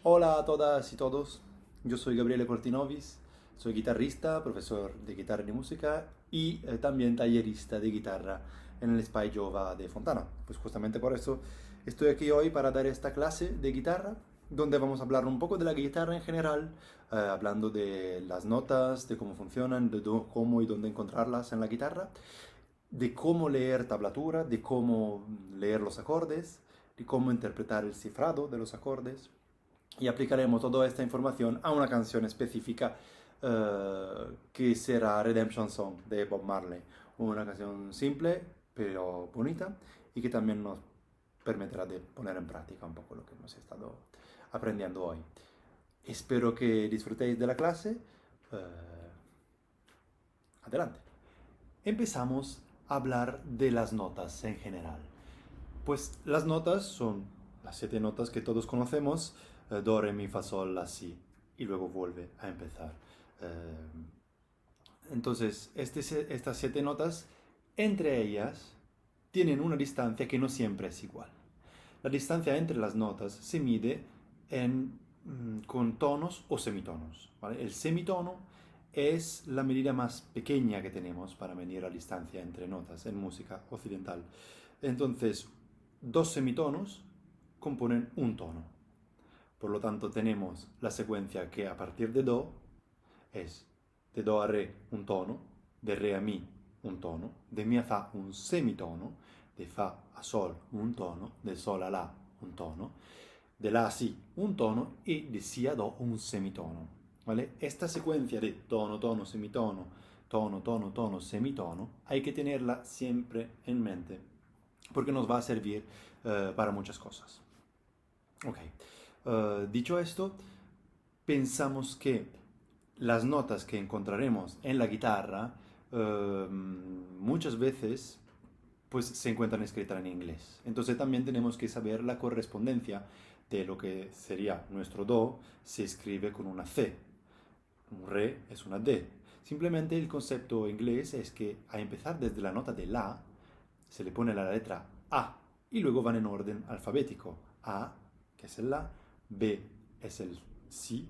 Hola a todas y todos, yo soy Gabriele Cortinovis, soy guitarrista, profesor de guitarra y de música y también tallerista de guitarra en el Spy Jova de Fontana. Pues justamente por eso estoy aquí hoy para dar esta clase de guitarra, donde vamos a hablar un poco de la guitarra en general, hablando de las notas, de cómo funcionan, de cómo y dónde encontrarlas en la guitarra, de cómo leer tablatura, de cómo leer los acordes, de cómo interpretar el cifrado de los acordes y aplicaremos toda esta información a una canción específica que será Redemption Song de Bob Marley. Una canción simple pero bonita y que también nos permitirá de poner en práctica un poco lo que hemos estado aprendiendo hoy. Espero que disfrutéis de la clase. Adelante. Empezamos a hablar de las notas en general. Pues las notas son las 7 notas que todos conocemos, do, re, mi, fa, sol, la, si, y luego vuelve a empezar. Entonces, estas 7 notas, entre ellas, tienen una distancia que no siempre es igual. La distancia entre las notas se mide con tonos o semitonos, ¿vale? El semitono es la medida más pequeña que tenemos para medir la distancia entre notas en música occidental. Entonces, 2 semitonos componen un tono. Por lo tanto, tenemos la secuencia que a partir de do es de do a re un tono, de re a mi un tono, de mi a fa un semitono, de fa a sol un tono, de sol a la un tono, de la a si un tono y de si a do un semitono. ¿Vale? Esta secuencia de tono, tono, semitono, tono, tono, tono, semitono, hay que tenerla siempre en mente porque nos va a servir para muchas cosas. Ok, dicho esto, pensamos que las notas que encontraremos en la guitarra muchas veces pues se encuentran escritas en inglés. Entonces también tenemos que saber la correspondencia de lo que sería nuestro do, se escribe con una C, un re es una D. Simplemente el concepto inglés es que a empezar desde la nota de la, se le pone la letra A y luego van en orden alfabético. A, que es el la, B es el si,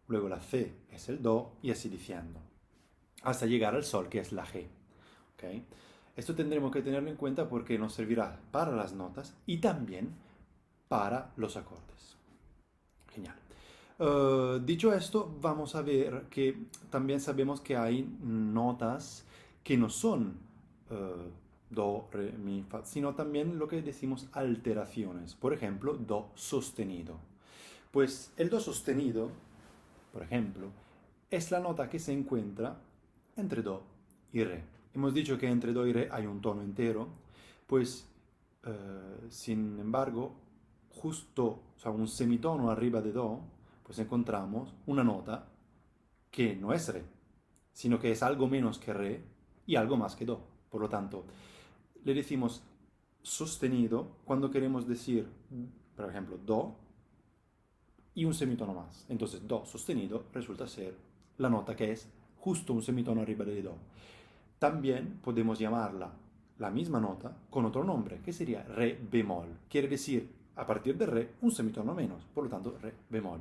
luego la C es el do y así diciendo, hasta llegar al sol que es la G. ¿Okay? Esto tendremos que tenerlo en cuenta porque nos servirá para las notas y también para los acordes. Genial. Dicho esto, vamos a ver que también sabemos que hay notas que no son do, re, mi, fa, sino también lo que decimos alteraciones. Por ejemplo, do sostenido. Pues el do sostenido, por ejemplo, es la nota que se encuentra entre do y re. Hemos dicho que entre do y re hay un tono entero, pues sin embargo, justo, o sea, un semitono arriba de do, pues encontramos una nota que no es re, sino que es algo menos que re y algo más que do. Por lo tanto, le decimos sostenido cuando queremos decir, por ejemplo, do y un semitono más. Entonces, do sostenido resulta ser la nota que es justo un semitono arriba de do. También podemos llamarla la misma nota con otro nombre, que sería re bemol. Quiere decir, a partir de re, un semitono menos, por lo tanto, re bemol.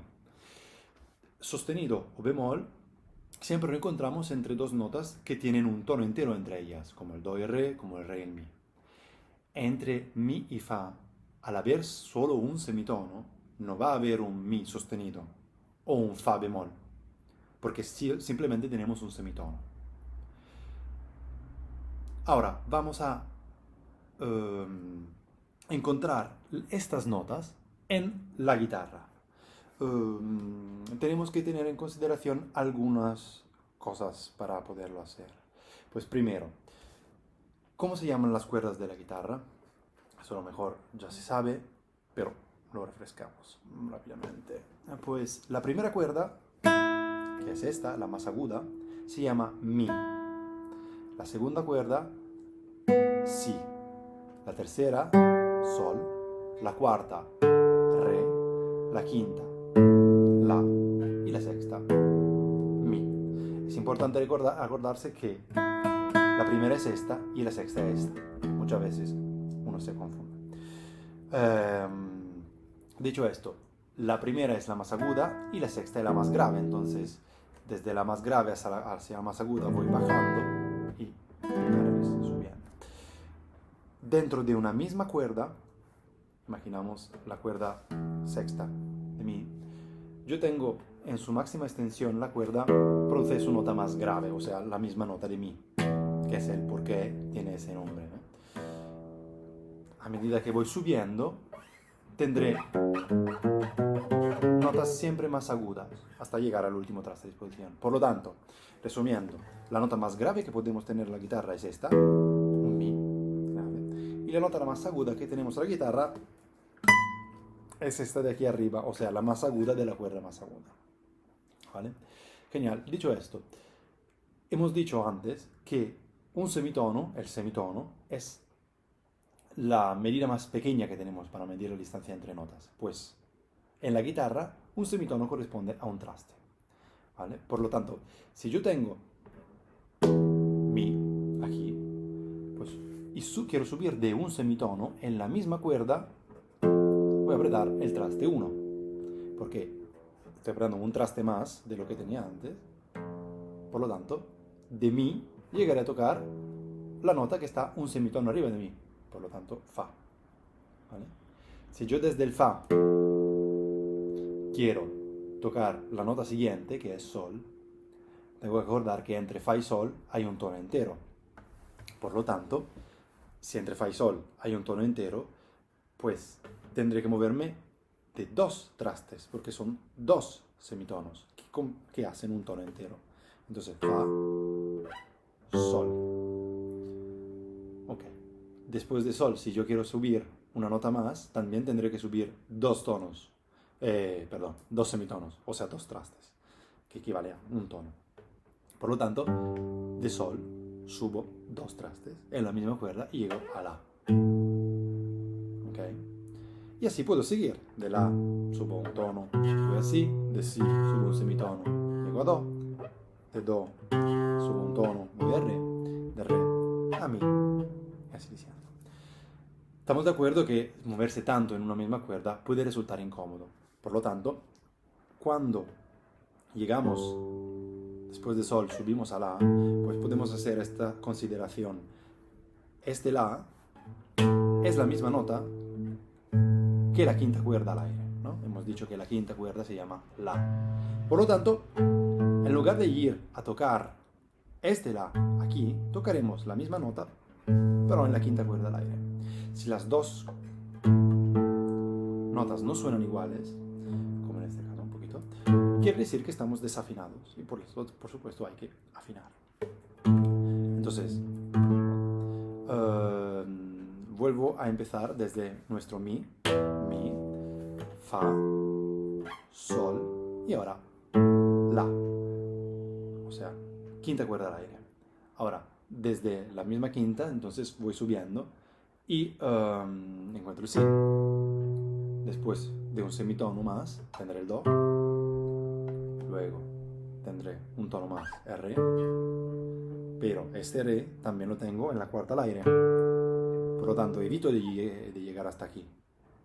Sostenido o bemol siempre lo encontramos entre dos notas que tienen un tono entero entre ellas, como el do y el re, como el re y el mi. Entre mi y fa, al haber solo un semitono, no va a haber un mi sostenido o un fa bemol, porque simplemente tenemos un semitono. Ahora, vamos a encontrar estas notas en la guitarra. Tenemos que tener en consideración algunas cosas para poderlo hacer. Pues primero, ¿cómo se llaman las cuerdas de la guitarra? Eso a lo mejor ya se sabe, pero lo refrescamos rápidamente. Pues la primera cuerda, que es esta, la más aguda, se llama mi. La segunda cuerda, si. La tercera, sol. La cuarta, re. La quinta, la. Y la sexta, mi. Es importante acordarse que la primera es esta y la sexta es esta. Muchas veces uno se confunde. Dicho esto, la primera es la más aguda y la sexta es la más grave. Entonces, desde la más grave hacia la más aguda voy bajando y subiendo. Dentro de una misma cuerda, imaginamos la cuerda sexta de mi, yo tengo en su máxima extensión la cuerda produce su nota más grave, o sea, la misma nota de mi, que es el por qué tiene ese nombre, ¿no? A medida que voy subiendo, tendré notas siempre más agudas hasta llegar al último traste de disposición. Por lo tanto, resumiendo, la nota más grave que podemos tener en la guitarra es esta, un mi grave, y la nota más aguda que tenemos en la guitarra es esta de aquí arriba, o sea, la más aguda de la cuerda más aguda. ¿Vale? Genial. Dicho esto, hemos dicho antes que un semitono, el semitono, es la medida más pequeña que tenemos para medir la distancia entre notas. Pues en la guitarra un semitono corresponde a un traste. ¿Vale? Por lo tanto, si yo tengo mi aquí, pues, y quiero subir de un semitono en la misma cuerda, voy a apretar el traste 1, porque estoy apretando un traste más de lo que tenía antes. Por lo tanto, de mi llegaré a tocar la nota que está un semitono arriba de mi, por lo tanto, fa. ¿Vale? Si yo desde el fa quiero tocar la nota siguiente, que es sol, tengo que recordar que entre fa y sol hay un tono entero. Por lo tanto, si entre fa y sol hay un tono entero, pues tendré que moverme de dos trastes, porque son dos semitonos que hacen un tono entero. Entonces, fa, sol. Ok. Después de sol, si yo quiero subir una nota más, también tendré que subir dos tonos. Dos semitonos, o sea, dos trastes, que equivale a un tono. Por lo tanto, de sol subo dos trastes en la misma cuerda y llego a la. ¿Ok? Y así puedo seguir. De la subo un tono, voy así, de si subo un semitono, llego a do, de do subo un tono, voy a re, de re a mi, y así diciendo. Estamos de acuerdo que moverse tanto en una misma cuerda puede resultar incómodo. Por lo tanto, cuando llegamos después de sol, subimos a la, pues podemos hacer esta consideración. Este la es la misma nota que la quinta cuerda al aire, ¿no? Hemos dicho que la quinta cuerda se llama la. Por lo tanto, en lugar de ir a tocar este la aquí, tocaremos la misma nota, pero en la quinta cuerda al aire. Si las dos notas no suenan iguales, como en este caso un poquito, quiere decir que estamos desafinados y por supuesto hay que afinar. Entonces, vuelvo a empezar desde nuestro mi, fa, sol y ahora la, o sea, quinta cuerda al aire. Ahora, desde la misma quinta, entonces voy subiendo y encuentro el si. Después de un semitono más, tendré el do. Luego tendré un tono más, re. Pero este re también lo tengo en la cuarta al aire. Por lo tanto, evito de llegar hasta aquí.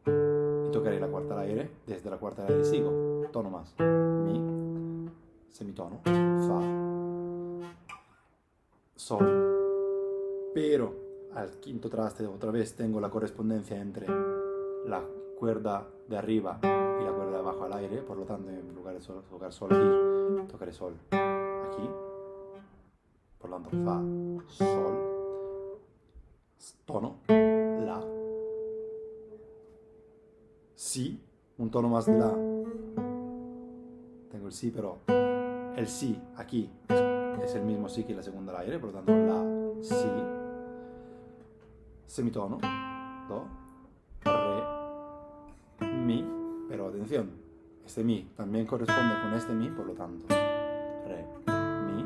Y tocaré la cuarta al aire. Desde la cuarta al aire sigo. Tono más. Mi. Semitono. Fa. Sol. Pero al quinto traste otra vez tengo la correspondencia entre la cuerda de arriba y la cuerda de abajo al aire. Por lo tanto, en lugar de tocar sol aquí, tocaré sol aquí. Por lo tanto, fa, sol, tono, la, si, un tono más de la. Tengo el si, pero el si aquí es el mismo si que la segunda al aire, por lo tanto, la, si, semitono, do, re, mi, pero atención, este mi también corresponde con este mi, por lo tanto, re, mi,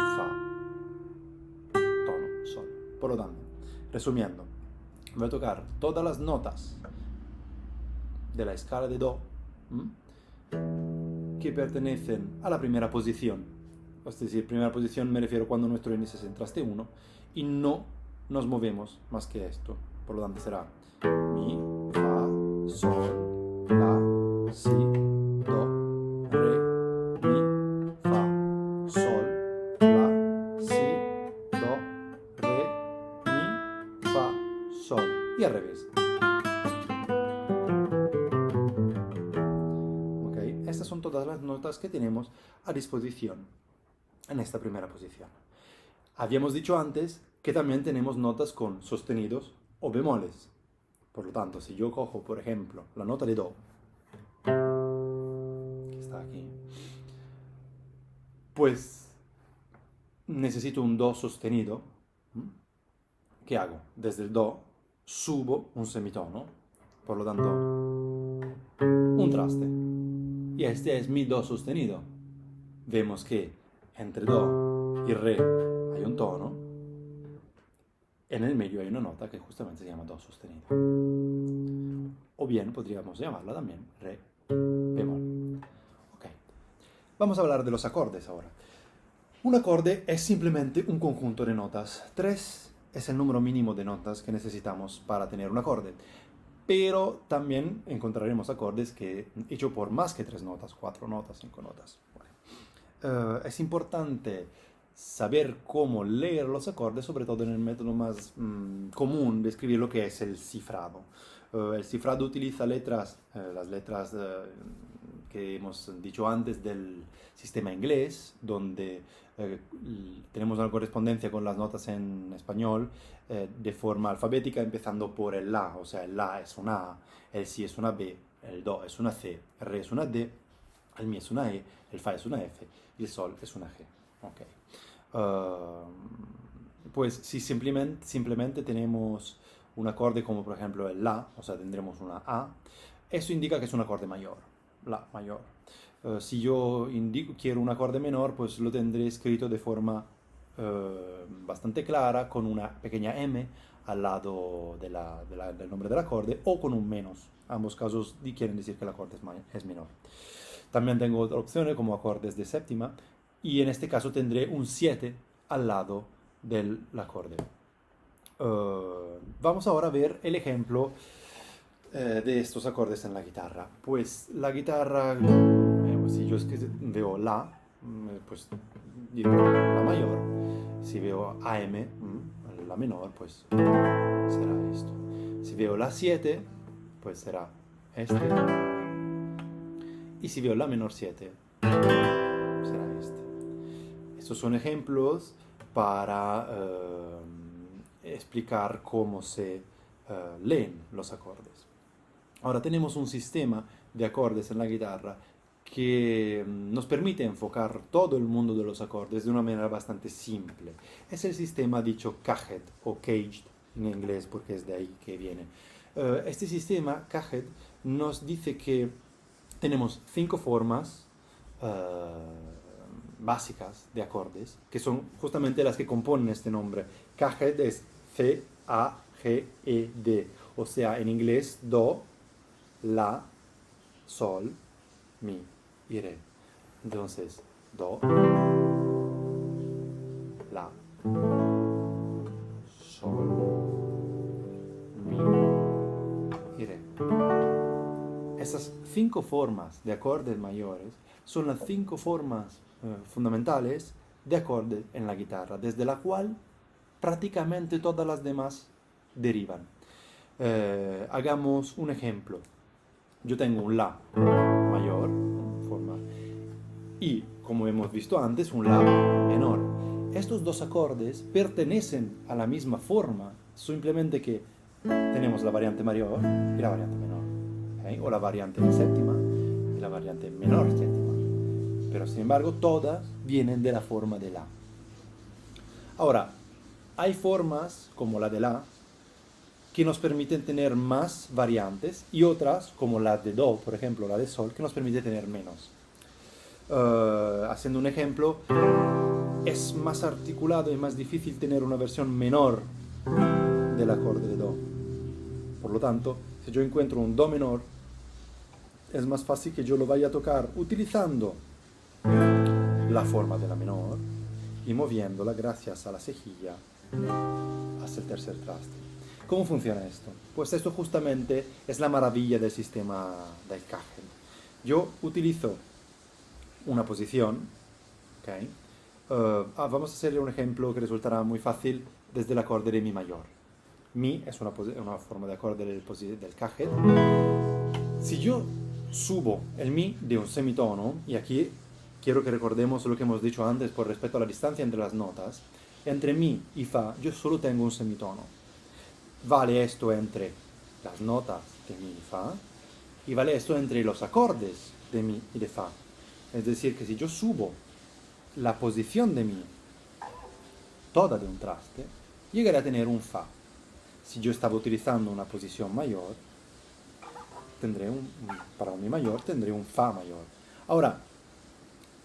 fa, tono, sol. Por lo tanto, resumiendo, voy a tocar todas las notas de la escala de do que pertenecen a la primera posición. Es decir, primera posición me refiero cuando nuestro índice es en traste 1 y no nos movemos más que esto. Por lo tanto será mi, fa, sol, la, sol y al revés. ¿Okay? Estas son todas las notas que tenemos a disposición en esta primera posición. Habíamos dicho antes que también tenemos notas con sostenidos o bemoles. Por lo tanto, si yo cojo, por ejemplo, la nota de do, que está aquí, pues necesito un do sostenido. ¿Qué hago? Desde el do subo un semitono, por lo tanto, un traste. Y este es mi do sostenido. Vemos que entre do y re hay un tono, en el medio hay una nota que justamente se llama do sostenido. O bien podríamos llamarla también re bemol. Okay. Vamos a hablar de los acordes ahora. Un acorde es simplemente un conjunto de notas. 3 es el número mínimo de notas que necesitamos para tener un acorde. Pero también encontraremos acordes que hecho por más que 3 notas, 4 notas, 5 notas. Bueno. Es importante saber cómo leer los acordes, sobre todo en el método más común de escribir lo que es el cifrado. El cifrado utiliza letras, las letras que hemos dicho antes del sistema inglés, donde tenemos una correspondencia con las notas en español de forma alfabética, empezando por el la, o sea, el la es una A, el si es una B, el do es una C, el re es una D, el mi es una E, el fa es una F y el sol es una G. Okay. Pues si simplemente tenemos un acorde como por ejemplo el la, o sea, tendremos una A, eso indica que es un acorde mayor, la mayor. Si yo quiero un acorde menor, pues lo tendré escrito de forma bastante clara, con una pequeña M al lado del nombre del acorde, o con un menos. Ambos casos quieren decir que el acorde es menor. También tengo otras opciones como acordes de séptima, y en este caso tendré un 7 al lado del acorde. Vamos ahora a ver el ejemplo de estos acordes en la guitarra. Pues la guitarra, si yo veo la, pues digo la mayor. Si veo AM, la menor, pues será esto. Si veo la 7, pues será este. Y si veo la menor 7, será este. Estos son ejemplos para explicar cómo se leen los acordes. Ahora tenemos un sistema de acordes en la guitarra que nos permite enfocar todo el mundo de los acordes de una manera bastante simple. Es el sistema dicho caged o caged en inglés, porque es de ahí que viene. Este sistema caged nos dice que tenemos 5 formas básicas de acordes, que son justamente las que componen este nombre. Caged es C-A-G-E-D, o sea, en inglés do, la, sol, mi y re. Entonces, do, la, sol, mi y re. Esas 5 formas de acordes mayores son las 5 formas fundamentales de acordes en la guitarra, desde la cual prácticamente todas las demás derivan. Hagamos un ejemplo. Yo tengo un la mayor, forma, y como hemos visto antes, un la menor. Estos dos acordes pertenecen a la misma forma, simplemente que tenemos la variante mayor y la variante menor, ¿okay? O la variante séptima y la variante menor séptima. Pero sin embargo, todas vienen de la forma de la. Ahora, hay formas como la de la que nos permiten tener más variantes y otras, como la de do, por ejemplo, la de sol, que nos permite tener menos. Haciendo un ejemplo, es más articulado y más difícil tener una versión menor del acorde de do. Por lo tanto, si yo encuentro un do menor, es más fácil que yo lo vaya a tocar utilizando la forma de la menor y moviéndola gracias a la cejilla hasta el tercer traste. ¿Cómo funciona esto? Pues esto justamente es la maravilla del sistema del caged. Yo utilizo una posición, ¿okay? Vamos a hacer un ejemplo que resultará muy fácil desde el acorde de mi mayor. Mi es una forma de acorde del cajet. Si yo subo el mi de un semitono, y aquí quiero que recordemos lo que hemos dicho antes por respecto a la distancia entre las notas, entre mi y fa yo solo tengo un semitono. Vale esto entre las notas de mi y fa, y vale esto entre los acordes de mi y de fa. Es decir, que si yo subo la posición de mi toda de un traste, llegaré a tener un fa. Si yo estaba utilizando una posición mayor, para un mi mayor tendré un fa mayor. Ahora,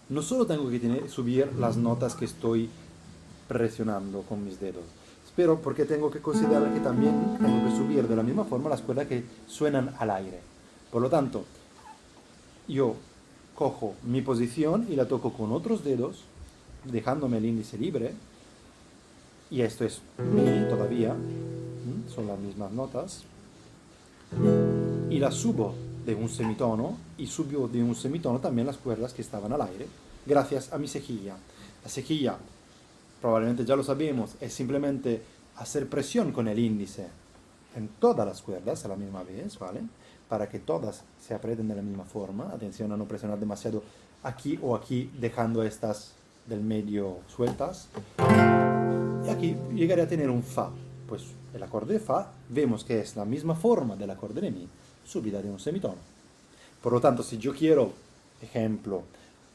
no solo tengo que subir las notas que estoy presionando con mis dedos, pero porque tengo que considerar que también tengo que subir de la misma forma las cuerdas que suenan al aire. Por lo tanto, yo cojo mi posición y la toco con otros dedos, dejándome el índice libre, y esto es mi todavía, son las mismas notas, y la subo de un semitono, y subo de un semitono también las cuerdas que estaban al aire, gracias a mi cejilla. La cejilla, probablemente ya lo sabemos, es simplemente hacer presión con el índice en todas las cuerdas a la misma vez, ¿vale? Para que todas se aprieten de la misma forma. Atención a no presionar demasiado aquí o aquí, dejando estas del medio sueltas. Y aquí llegaré a tener un fa. Pues el acorde de fa vemos que es la misma forma del acorde de mi, subida de un semitono. Por lo tanto, si yo quiero, ejemplo,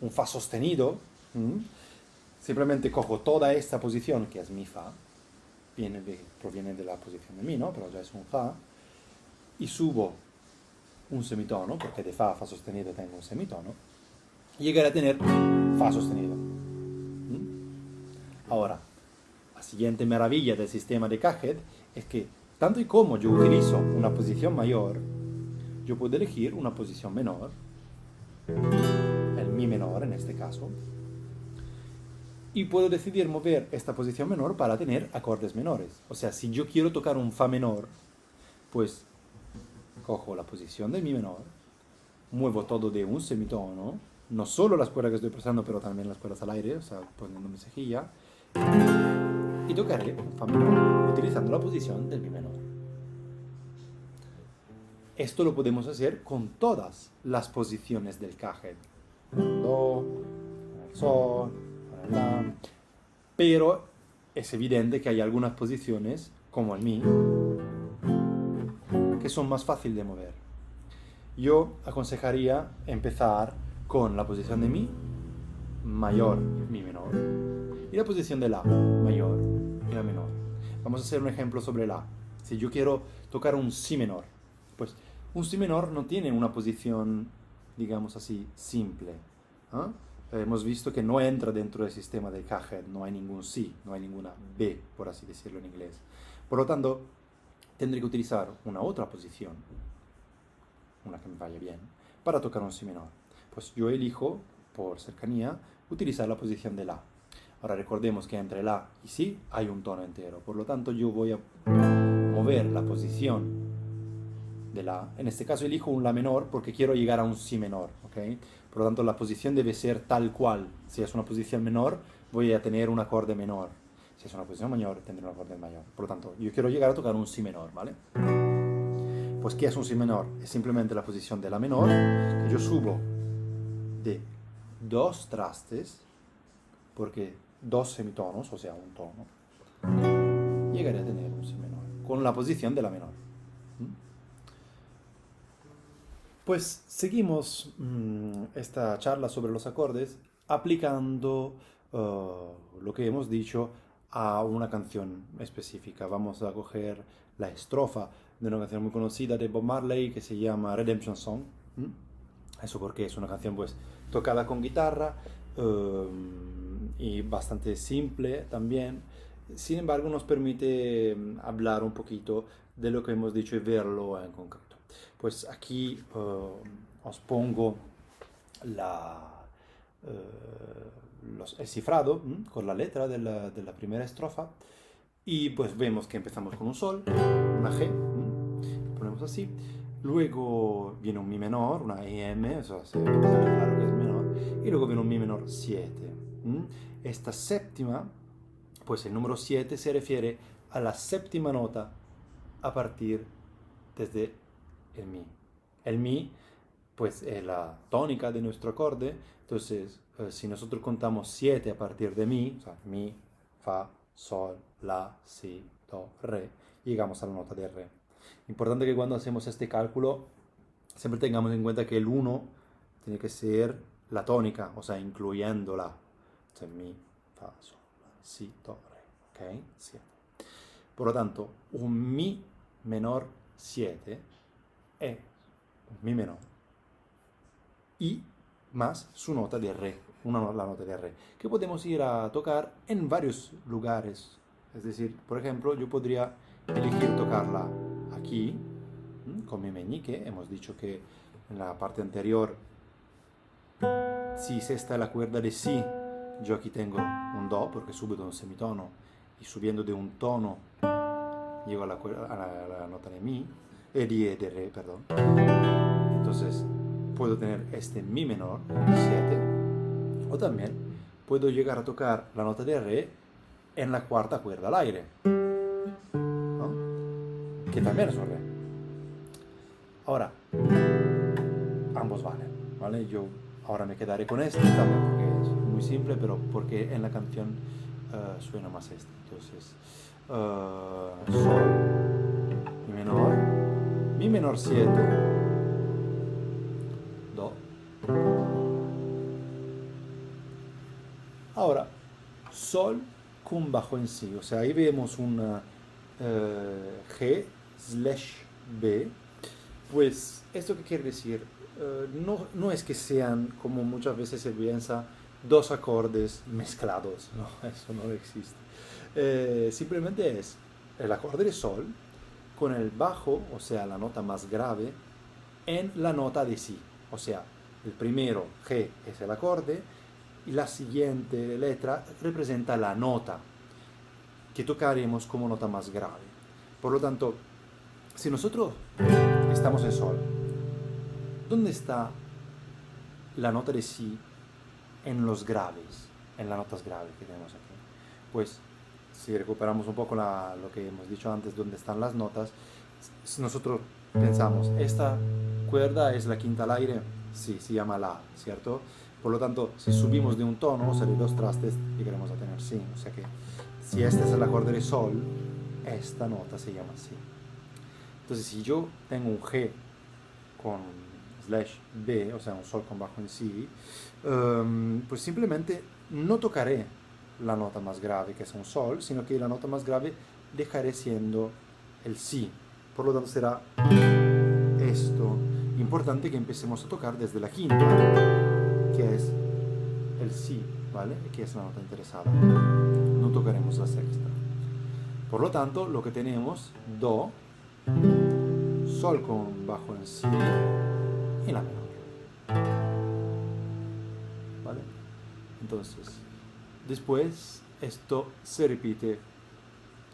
un fa sostenido, simplemente cojo toda esta posición, que es mi fa, proviene de la posición de mi, ¿no? Pero ya es un fa, y subo un semitono, porque de fa a fa sostenido tengo un semitono, y llegaré a tener fa sostenido. Ahora, la siguiente maravilla del sistema de Cajet es que, tanto y como yo utilizo una posición mayor, yo puedo elegir una posición menor, el mi menor en este caso, y puedo decidir mover esta posición menor para tener acordes menores. O sea, si yo quiero tocar un fa menor, pues cojo la posición de mi menor, muevo todo de un semitono, no solo las cuerdas que estoy presionando, pero también las cuerdas al aire, o sea, poniendo mi cejilla, y tocaré un fa menor utilizando la posición del mi menor. Esto lo podemos hacer con todas las posiciones del cajet. Do, el sol, el la. Pero es evidente que hay algunas posiciones, como el mi, que son más fáciles de mover. Yo aconsejaría empezar con la posición de mi mayor, mi menor, y la posición de la mayor y la menor. Vamos a hacer un ejemplo sobre la. Si yo quiero tocar un si menor, pues un si menor no tiene una posición, digamos así, simple. Hemos visto que no entra dentro del sistema de Cajet, no hay ningún si, no hay ninguna b, por así decirlo en inglés. Por lo tanto, tendré que utilizar una otra posición, una que me vaya bien, para tocar un si menor. Pues yo elijo, por cercanía, utilizar la posición de la. Ahora recordemos que entre la y si hay un tono entero, por lo tanto yo voy a mover la posición de la. En este caso elijo un la menor porque quiero llegar a un si menor, ¿ok? Por lo tanto la posición debe ser tal cual. Si es una posición menor, voy a tener un acorde menor. Si es una posición mayor, tendré un acorde mayor. Por lo tanto, yo quiero llegar a tocar un si menor, ¿vale? Pues ¿qué es un si menor? Es simplemente la posición de la menor que yo subo de dos trastes, porque dos semitonos, o sea, un tono, llegaré a tener un si menor, con la posición de la menor. Pues seguimos esta charla sobre los acordes aplicando lo que hemos dicho a una canción específica. Vamos a coger la estrofa de una canción muy conocida de Bob Marley que se llama Redemption Song. Eso porque es una canción pues tocada con guitarra y bastante simple también. Sin embargo, nos permite hablar un poquito de lo que hemos dicho y verlo en concreto. Pues aquí os pongo el cifrado con la letra de la primera estrofa y pues vemos que empezamos con un sol, una G, ponemos así, luego viene un mi menor, una EM, eso se ve claro que es menor, y luego viene un mi menor 7. Esta séptima, pues el número 7 se refiere a la séptima nota a partir desde el mi. El mi, pues, es la tónica de nuestro acorde. Entonces, si nosotros contamos 7 a partir de mi, o sea, mi, fa, sol, la, si, do, re, llegamos a la nota de re. Importante que cuando hacemos este cálculo, siempre tengamos en cuenta que el 1 tiene que ser la tónica, o sea, incluyéndola. O sea, mi, fa, sol, la, si, do, re. ¿Ok? 7. Por lo tanto, un mi menor 7 es un mi menor y más su nota de re, la nota de re, que podemos ir a tocar en varios lugares. Es decir, por ejemplo, yo podría elegir tocarla aquí, con mi meñique. Hemos dicho que en la parte anterior, si esta es la cuerda de si, yo aquí tengo un do, porque subo de un semitono, y subiendo de un tono, llego a la nota de mi, de re, perdón. Entonces, puedo tener este mi menor, 7, o también puedo llegar a tocar la nota de re en la cuarta cuerda al aire, ¿no? Que también es un re. Ahora, ambos valen, ¿vale? Yo ahora me quedaré con este también porque es muy simple, pero porque en la canción suena más este. Entonces, sol, mi menor 7, do. Ahora, sol con bajo en si, o sea, ahí vemos una G/B. Pues, ¿esto qué quiere decir? No es que sean, como muchas veces se piensa, dos acordes mezclados, no, eso no existe. Simplemente es el acorde de sol con el bajo, o sea, la nota más grave, en la nota de si. O sea, el primero, G, es el acorde, y la siguiente letra representa la nota que tocaremos como nota más grave. Por lo tanto, si nosotros estamos en sol, ¿dónde está la nota de si en los graves, en las notas graves que tenemos aquí? Pues, si recuperamos un poco lo que hemos dicho antes, dónde están las notas, si nosotros pensamos, esta cuerda es la quinta al aire, sí, se llama la, ¿cierto? Por lo tanto, si subimos de un tono, o sea, de 2 trastes, llegaremos a tener si. O sea que, si este es el acorde de sol, esta nota se llama si. Entonces, si yo tengo un G con /B, o sea, un sol con bajo en si, pues simplemente no tocaré la nota más grave, que es un sol, sino que la nota más grave dejaré siendo el si. Por lo tanto, será esto. Importante que empecemos a tocar desde la quinta, que es el si, ¿vale? Que es la nota interesada. No tocaremos la sexta. Por lo tanto, lo que tenemos, do, sol con bajo en si y la menor. ¿Vale? Entonces, después esto se repite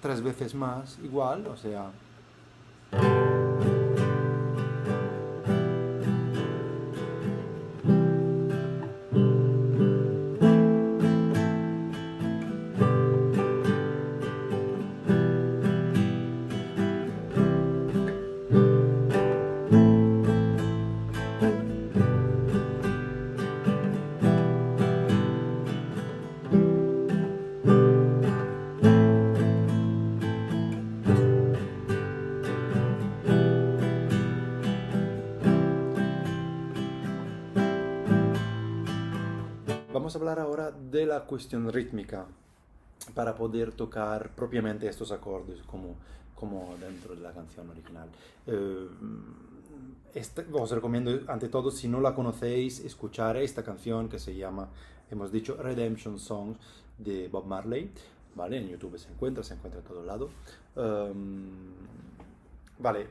3 veces más, igual, o sea... Vamos a hablar ahora de la cuestión rítmica para poder tocar propiamente estos acordes como dentro de la canción original. Os recomiendo, ante todo, si no la conocéis, escuchar esta canción que se llama, hemos dicho, Redemption Songs de Bob Marley. ¿Vale? En YouTube se encuentra en todo lado. Vale,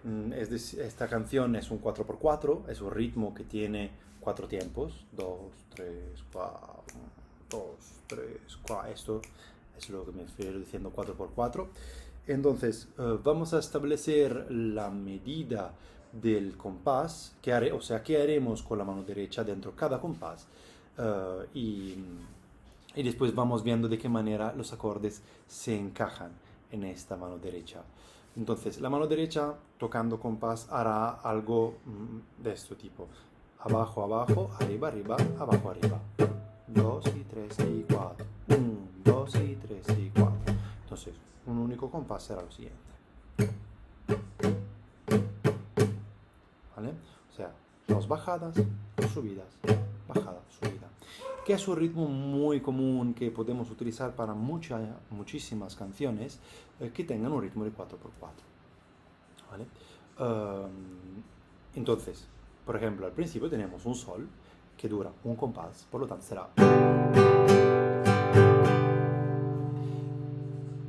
esta canción es un 4x4, es un ritmo que tiene 4 tiempos, 2, 3, 4, 2, 3, 4, esto es lo que me estoy diciendo 4x4. Entonces, vamos a establecer la medida del compás, o sea, qué haremos con la mano derecha dentro de cada compás, y después vamos viendo de qué manera los acordes se encajan en esta mano derecha. Entonces, la mano derecha, tocando compás, hará algo de este tipo. Abajo, abajo, arriba, arriba, abajo, arriba. 2 y 3 y 4. 1, 2 y 3 y 4. Entonces, un único compás será lo siguiente. ¿Vale? O sea, dos bajadas, dos subidas, bajada, subida. Que es un ritmo muy común que podemos utilizar para muchísimas canciones que tengan un ritmo de 4x4. ¿Vale? Entonces, por ejemplo, al principio tenemos un sol que dura un compás, por lo tanto será...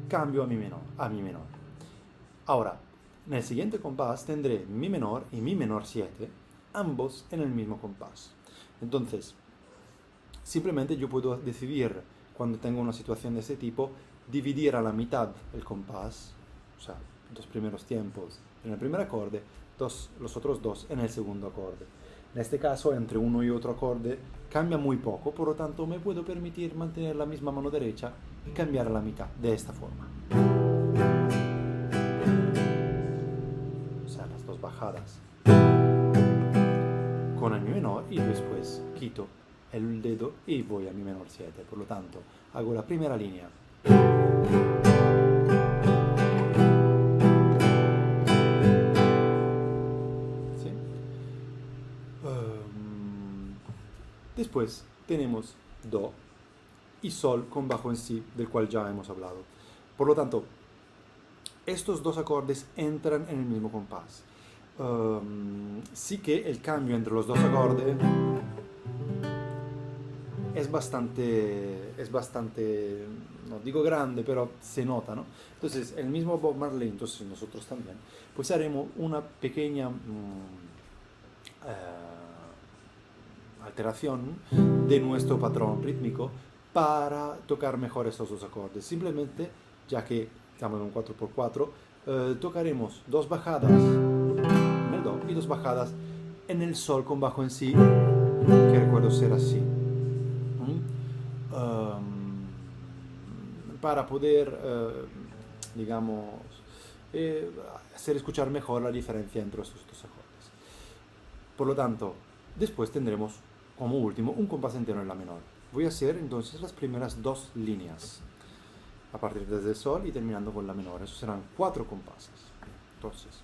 Cambio a mi menor. Ahora, en el siguiente compás tendré mi menor y mi menor 7, ambos en el mismo compás. Entonces, simplemente yo puedo decidir, cuando tengo una situación de ese tipo, dividir a la mitad el compás, o sea, dos primeros tiempos en el primer acorde, los otros dos en el segundo acorde. En este caso, entre uno y otro acorde cambia muy poco, por lo tanto me puedo permitir mantener la misma mano derecha y cambiar a la mitad, de esta forma. O sea, las dos bajadas con el mi menor y después quito el dedo y voy a mi menor 7. Por lo tanto, hago la primera línea. ¿Sí? Después tenemos do y sol con bajo en si, del cual ya hemos hablado. Por lo tanto, estos dos acordes entran en el mismo compás. Sí que el cambio entre los dos acordes es bastante, no digo grande, pero se nota, ¿no? Entonces, el mismo Bob Marley, entonces nosotros también, pues haremos una pequeña alteración de nuestro patrón rítmico para tocar mejor estos dos acordes. Simplemente, ya que estamos en un 4x4, tocaremos dos bajadas en el do y dos bajadas en el sol con bajo en si, que recuerdo ser así. Para poder, digamos, hacer escuchar mejor la diferencia entre estos dos acordes. Por lo tanto, después tendremos como último un compás entero en la menor. Voy a hacer entonces las primeras dos líneas, a partir desde el sol y terminando con la menor. Eso serán 4 compases. Entonces,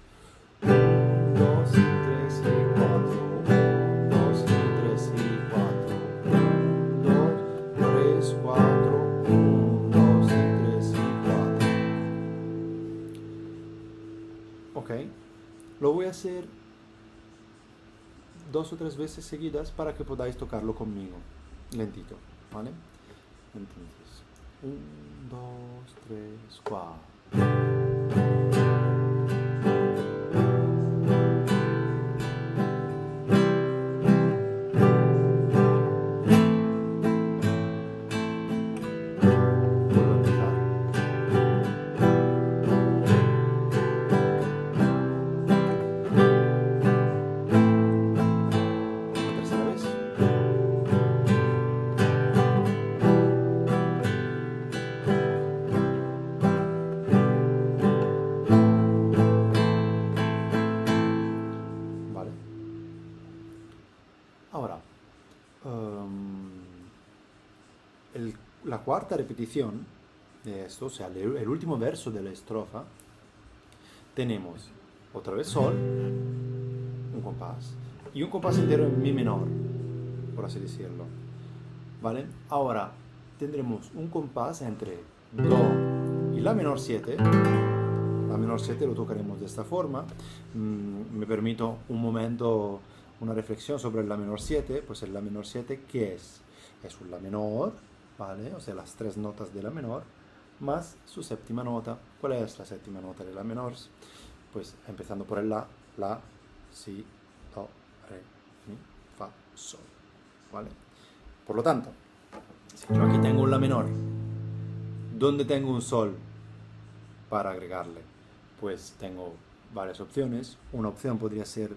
2 y 3 y 4, 2 y 3 y 4, 2, 3, 4, 1, 2 y 3 y 4. Ok, lo voy a hacer 2 o 3 veces seguidas para que podáis tocarlo conmigo, lentito, ¿vale? Entonces, 1, 2, 3, 4. La cuarta repetición de esto, o sea, el último verso de la estrofa, tenemos otra vez sol, un compás, y un compás entero en mi menor, por así decirlo. ¿Vale? Ahora tendremos un compás entre do y la menor 7. La menor 7 lo tocaremos de esta forma. Me permito un momento, una reflexión sobre el la menor 7. Pues el la menor 7, ¿qué es? Es un la menor, ¿vale? O sea, las 3 notas de la menor, más su séptima nota. ¿Cuál es la séptima nota de la menor? Pues empezando por el la, si, do, re, mi, fa, sol, ¿vale? Por lo tanto, si yo aquí tengo un la menor, ¿dónde tengo un sol para agregarle? Pues tengo varias opciones. Una opción podría ser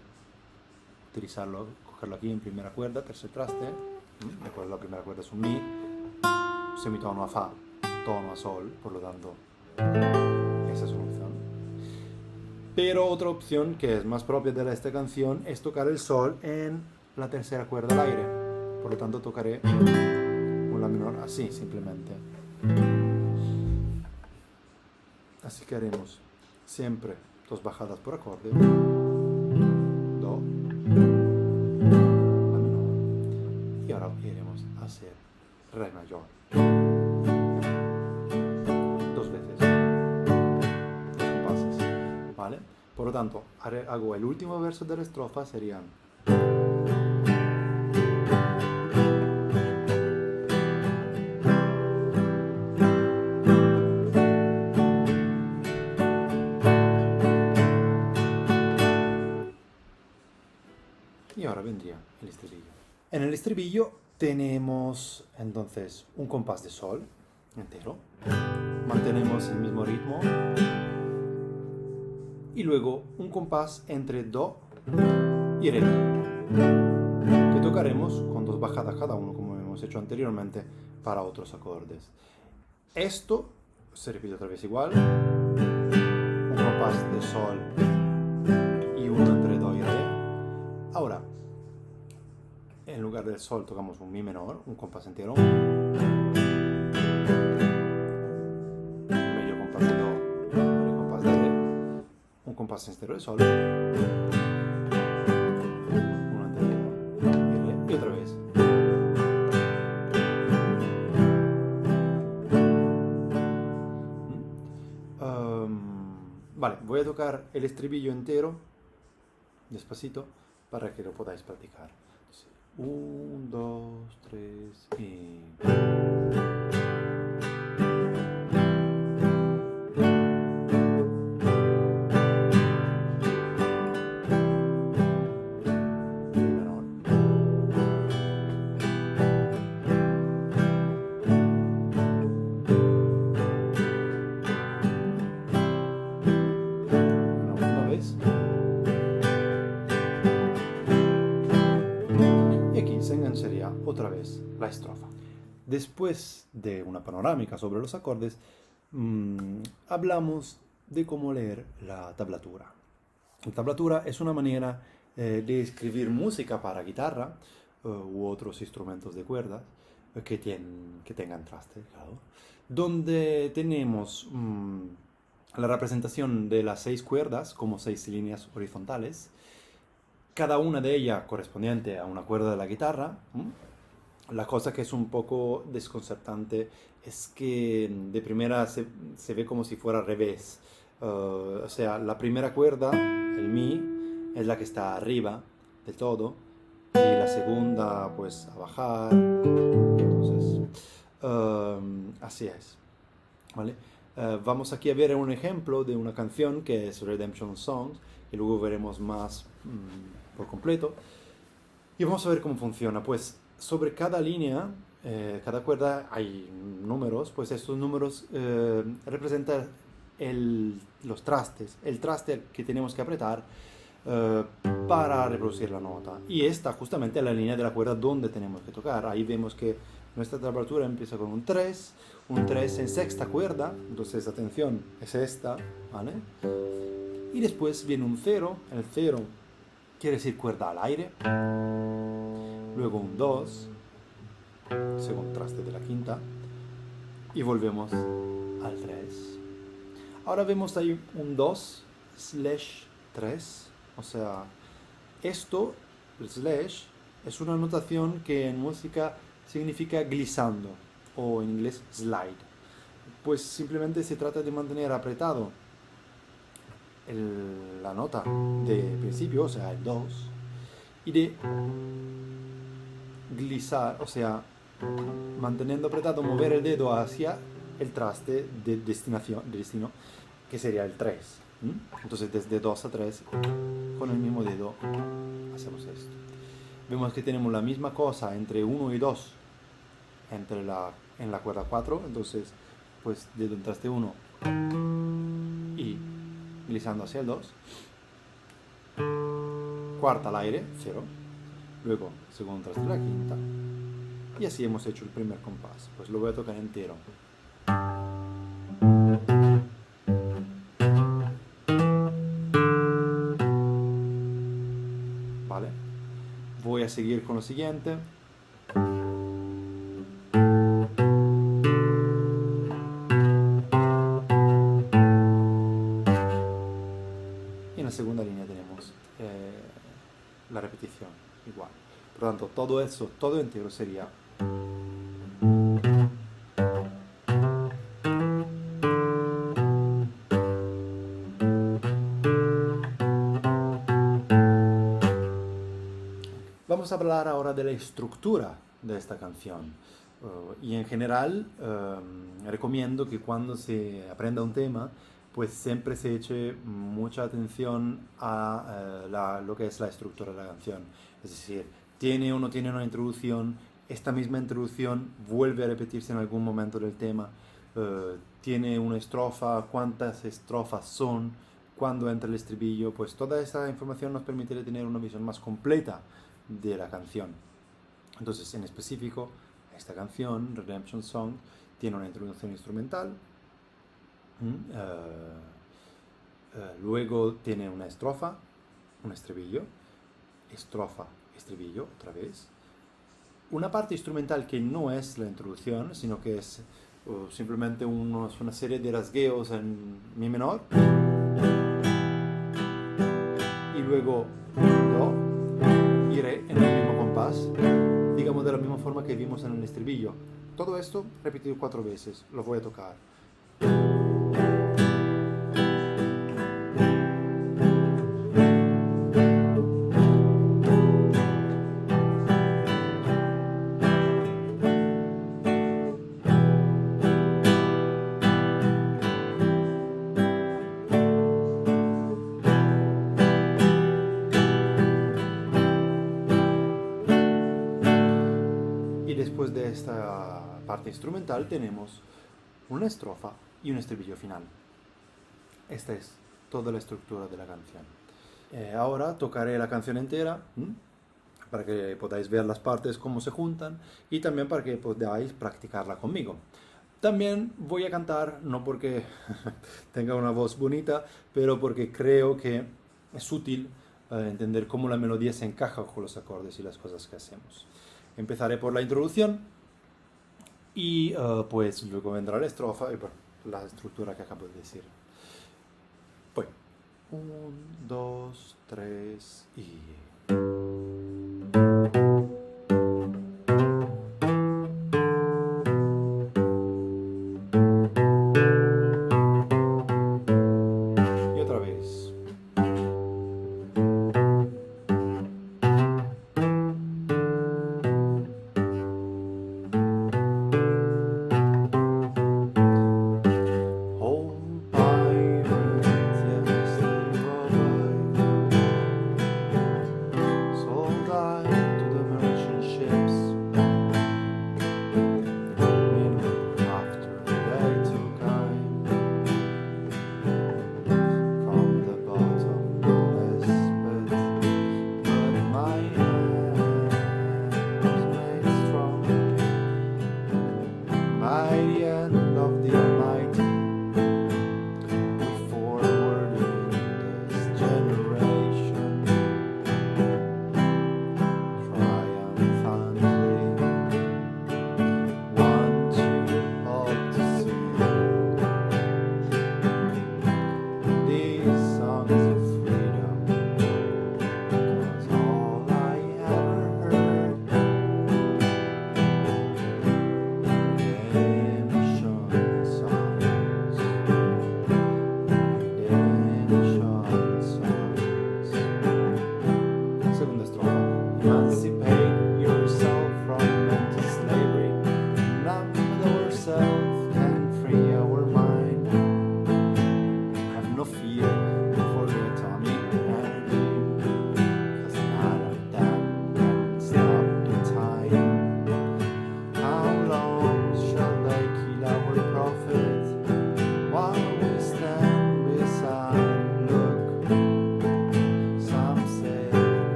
utilizarlo, cogerlo aquí en primera cuerda, tercer traste. De acuerdo, la primera cuerda es un mi, semitono a fa, tono a sol, por lo tanto Pero otra opción que es más propia de esta canción es tocar el sol en la tercera cuerda al aire. Por lo tanto tocaré un la menor así simplemente. Así que haremos siempre dos bajadas por acorde. Do, la menor. Y ahora iremos a hacer re mayor. Dos veces. Dos compases. ¿Vale? Por lo tanto, hago el último verso de la estrofa, serían... Y ahora vendría el estribillo. En el estribillo tenemos entonces un compás de sol entero. Mantenemos el mismo ritmo. Y luego un compás entre do y re, que tocaremos con dos bajadas cada uno, como hemos hecho anteriormente para otros acordes. Esto se repite otra vez igual. Un compás de sol y uno entre do y re. Ahora, en lugar del sol tocamos un mi menor, un compás entero. Medio compás de do, medio compás de re. Un compás entero de sol. Uno entero de do y re. Y otra vez. Vale, voy a tocar el estribillo entero, despacito, para que lo podáis practicar. 1, 2, 3 y... sería otra vez la estrofa. Después de una panorámica sobre los acordes, hablamos de cómo leer la tablatura. La tablatura es una manera de escribir música para guitarra u otros instrumentos de cuerdas que tengan traste, claro, donde tenemos la representación de las 6 cuerdas como 6 líneas horizontales, cada una de ellas correspondiente a una cuerda de la guitarra. La cosa que es un poco desconcertante es que de primera se ve como si fuera al revés. O sea, la primera cuerda, el mi, es la que está arriba del todo, y la segunda pues a bajar. Entonces, así es, ¿vale? Vamos aquí a ver un ejemplo de una canción que es Redemption Songs, y luego veremos más por completo. Y vamos a ver cómo funciona. Pues sobre cada línea, cada cuerda hay números, pues estos números representan los trastes, el traste que tenemos que apretar para reproducir la nota. Y esta justamente es la línea de la cuerda donde tenemos que tocar. Ahí vemos que nuestra tablatura empieza con un 3 en sexta cuerda, entonces atención, es esta, ¿vale? Y después viene un 0, el 0 quiere decir cuerda al aire, luego un 2, segundo traste de la quinta, y volvemos al 3. Ahora vemos ahí un 2/3, o sea, esto, el slash, es una notación que en música significa glissando, o en inglés slide. Pues simplemente se trata de mantener apretado la nota de principio, o sea, el 2, y de glissar, o sea, manteniendo apretado, mover el dedo hacia el traste de destino, que sería el 3. Entonces, desde 2 a 3, con el mismo dedo, hacemos esto. Vemos que tenemos la misma cosa entre 1 y 2 en la cuerda 4, entonces, pues, dedo en traste 1 y glissando hacia el 2, cuarta al aire, 0, luego segundo traste de la quinta, y así hemos hecho el primer compás. Pues lo voy a tocar entero. voy a seguir con lo siguiente. Y en la segunda línea tenemos la repetición, igual. Por lo tanto, todo eso, todo entero sería... Vamos a hablar ahora de la estructura de esta canción. Y en general, recomiendo que cuando se aprenda un tema, pues siempre se eche mucha atención a lo que es la estructura de la canción. Es decir, tiene o no tiene una introducción, esta misma introducción vuelve a repetirse en algún momento del tema, tiene una estrofa, cuántas estrofas son, cuándo entra el estribillo, pues toda esa información nos permite tener una visión más completa de la canción. Entonces, en específico, esta canción, Redemption Song, tiene una introducción instrumental, luego tiene una estrofa, un estribillo, estrofa, estribillo, otra vez, una parte instrumental que no es la introducción, sino que es simplemente una serie de rasgueos en mi menor, y luego do y re en el mismo compás, digamos de la misma forma que vimos en el estribillo. Todo esto repetido 4 veces, lo voy a tocar. Y después de esta parte instrumental tenemos una estrofa y un estribillo final. Esta es toda la estructura de la canción. Ahora tocaré la canción entera, para que podáis ver las partes cómo se juntan y también para que podáis practicarla conmigo. También voy a cantar, no porque tenga una voz bonita, pero porque creo que es útil entender cómo la melodía se encaja con los acordes y las cosas que hacemos. Empezaré por la introducción y pues luego vendrá la estrofa y la estructura que acabo de decir. Pues 1, 2, 3 y... Y otra vez.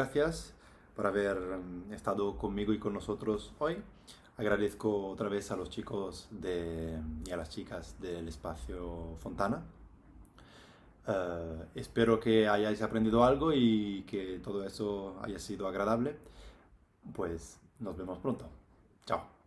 gracias por haber estado conmigo y con nosotros hoy. Agradezco otra vez a los chicos y a las chicas del espacio Fontana. Espero que hayáis aprendido algo y que todo eso haya sido agradable. Pues nos vemos pronto. Chao.